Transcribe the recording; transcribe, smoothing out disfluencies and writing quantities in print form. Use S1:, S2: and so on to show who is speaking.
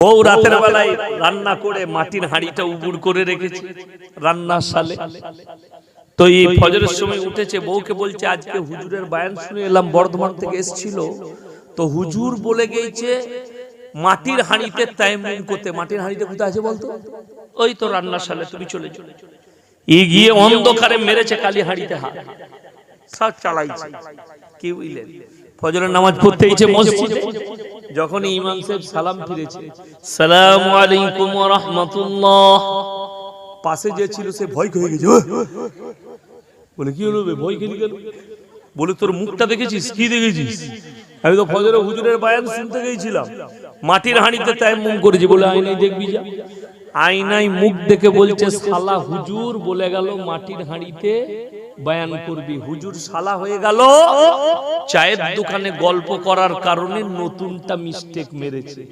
S1: বউ রাতের বেলায় রান্না করে মাটির হাঁড়িটা উবুড় করে রেখেছে রান্নার সালে। তো এই ফজরের সময় উঠেছে, বউকে বলছে আজকে হুজুরের বয়ান শুনে এলাম, বর্ধমান থেকে এসেছিল, তো হুজুর বলে গেছে মাটির হাঁড়িতে তায়াম্মুম করতে। মাটির হাঁড়িতে কোথায় আছে বলতো? ওই তো রান্নার সালে, তুমি চলে যাও। গিয়ে অন্ধকারে মেরেছে কালী হাঁড়িতে হাত, সব চালাইছে। কি বুঝলেন? ফজরের নামাজ পড়তে গেছে মসজিদে, যখন ইমাম সাহেব সালাম ফিরেছে, সালামু আলাইকুম ওয়া রাহমাতুল্লাহ, পাশে যে ছিল সে ভয় হয়ে গেছে। বলে কি হলো, ভয় খেলি গেল? বলে তোর মুখটা দেখেছিস? কি দেখেছিস? আমি তো ফজরে হুজুরের বয়ান শুনতে গিয়েছিলাম, মাটির হাঁড়িতে তায়াম্মুম করেছি। বলে আয়নায় দেখবি যা। আয়নায় মুখ দেখে বলছে শালা হুজুর বলে গেল মাটির হাঁড়িতে বয়ান করবি। হুজুর শালা হয়ে গেল, চায়ের দোকানে গল্প করার কারণে নতুনটা মিস্টেক মেরেছে।